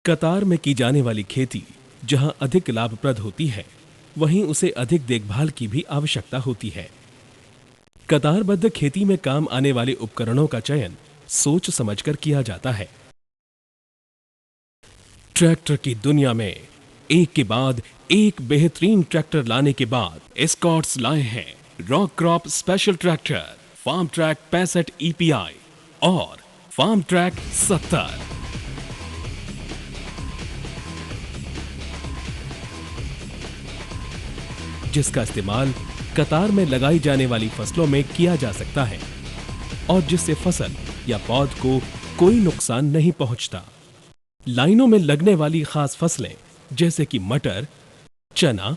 कतार में की जाने वाली खेती जहां अधिक लाभप्रद होती है, वहीं उसे अधिक देखभाल की भी आवश्यकता होती है। कतारबद्ध खेती में काम आने वाले उपकरणों का चयन सोच समझकर किया जाता है। ट्रैक्टर की दुनिया में एक के बाद एक बेहतरीन ट्रैक्टर लाने के बाद एस्कॉर्ट्स लाए हैं rock crop special tractor, farm track 65 EPI और फार्म ट्रैक 70। जिसका इस्तेमाल कतार में लगाई जाने वाली फसलों में किया जा सकता है और जिससे फसल या पौध को कोई नुकसान नहीं पहुंचता। लाइनों में लगने वाली खास फसलें जैसे कि मटर, चना,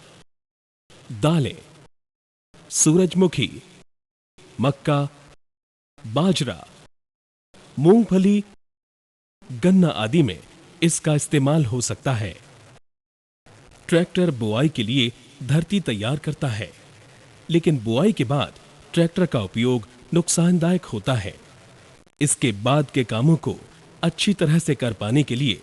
दालें, सूरजमुखी, मक्का, बाजरा, मूंगफली, गन्ना आदि में इसका इस्तेमाल हो सकता है। ट्रैक्टर बुआई के लिए धरती तैयार करता है, लेकिन बुआई के बाद ट्रैक्टर का उपयोग नुकसानदायक होता है। इसके बाद के कामों को अच्छी तरह से कर पाने के लिए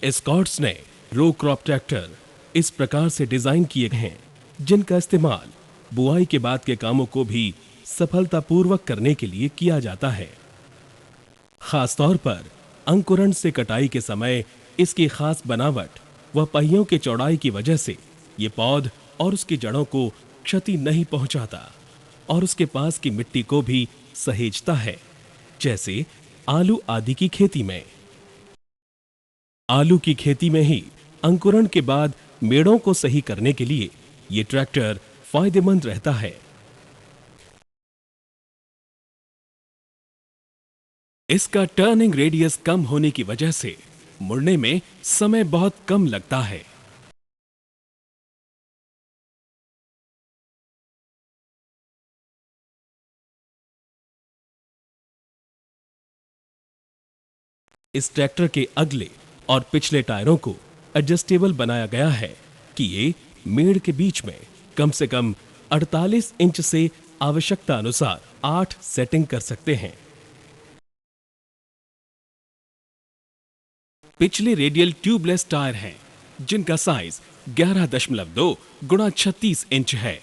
एस्कॉर्ट्स ने रो क्रॉप ट्रैक्टर इस प्रकार से डिजाइन किए गए हैं, जिनका इस्तेमाल बुआई के बाद के कामों को भी सफलतापूर्वक करने के लिए किया जाता है। खासतौर पर अंकुरण से कटाई के समय इसकी खास बनावट व पहियों के चौड़ाई की वजह से ये पौध और उसकी जड़ों को क्षति नहीं पहुंचाता और उसके पास की मिट्टी को भी सहेजता है, जैसे आलू आदि की खेती में। आलू की खेती में ही अंकुरण के बाद मेड़ों को सही करने के लिए ये ट्रैक्टर फायदेमंद रहता है। इसका टर्निंग रेडियस कम होने की वजह से मुड़ने में समय बहुत कम लगता है। इस ट्रैक्टर के अगले और पिछले टायरों को एडजस्टेबल बनाया गया है कि ये मेड़ के बीच में कम से कम 48 इंच से आवश्यकता अनुसार 8 सेटिंग कर सकते हैं। पिछले रेडियल ट्यूबलेस टायर हैं, जिनका साइज 11.2 × 36 इंच है।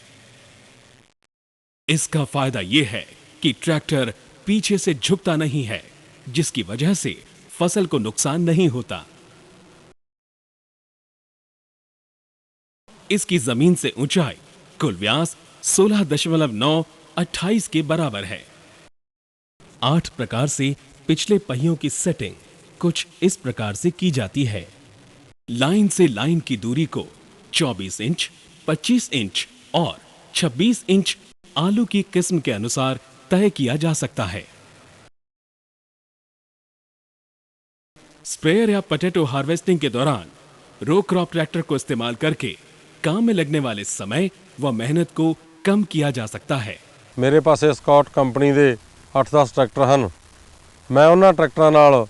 इसका फायदा यह है कि ट्रैक्टर पीछे से झुकता नहीं है, जिसकी वजह से फसल को नुकसान नहीं होता। इसकी जमीन से ऊंचाई कुल व्यास 16.928 के बराबर है। 8 प्रकार से पिछले पहियों की सेटिंग कुछ इस प्रकार से की जाती है। लाइन से लाइन की दूरी को 24 इंच, 25 इंच और 26 इंच आलू की किस्म के अनुसार तय किया जा सकता है। स्प्रेयर या पोटैटो हार्वेस्टिंग के दौरान रो क्रॉप ट्रैक्टर को इस्तेमाल करके काम में लगने वाले समय व मेहनत को कम किया जा सकता है। मेरे पास एस्कॉर्ट कंपनी ਦੇ 8-10 ट्रैक्टर ਹਨ। मैं उन्होंने ट्रैक्टਰਾਂ ਨਾਲ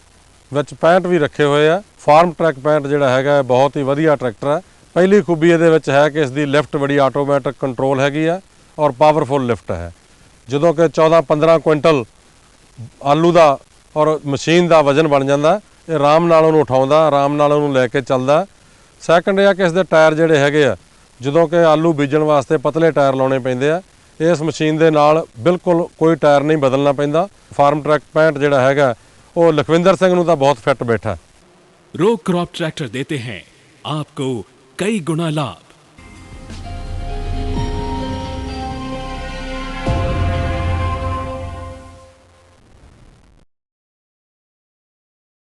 ਵਿੱਚ 65 भी रखे हुए ਆ। फार्म ट्रैक 65 ਜਿਹੜਾ ਹੈਗਾ बहुत ही ਵਧੀਆ ट्रैक्टर है। पहली खूबी ਇਹਦੇ ਵਿੱਚ है कि इसकी लिफ्ट बड़ी ਆਟੋਮੈਟਿਕ कंट्रोल हैगी ਆ और पावरफुल लिफ्ट है। ਜਦੋਂ कि 14-15 ਕੁਇੰਟਲ आलू ਦਾ और मशीन ਦਾ वजन बन ਜਾਂਦਾ, ਇਹ ਆਰਾਮ ਨਾਲ ਉਹਨੂੰ ਉਠਾਉਂਦਾ, ਆਰਾਮ ਨਾਲ ਉਹਨੂੰ ਲੈ ਕੇ ਚੱਲਦਾ। ਸੈਕੰਡ ਇਹ ਆ ਕਿ ਇਸ ਦੇ ਟਾਇਰ ਜਿਹੜੇ ਹੈਗੇ ਆ, ਜਦੋਂ ਕਿ ਆਲੂ ਬੀਜਣ ਵਾਸਤੇ ਪਤਲੇ ਟਾਇਰ ਲਾਉਣੇ ਪੈਂਦੇ ਆ, ਇਸ ਮਸ਼ੀਨ ਦੇ ਨਾਲ ਬਿਲਕੁਲ ਕੋਈ ਟਾਇਰ ਨਹੀਂ ਬਦਲਣਾ ਪੈਂਦਾ। फार्म ट्रैक 65 ਜਿਹੜਾ ਹੈਗਾ ਉਹ ਲਖਵਿੰਦਰ ਸਿੰਘ ਨੂੰ ਤਾਂ बहुत फिट बैठा। रो क्रॉप ट्रैक्टर देते हैं आपको कई गुना लाभ।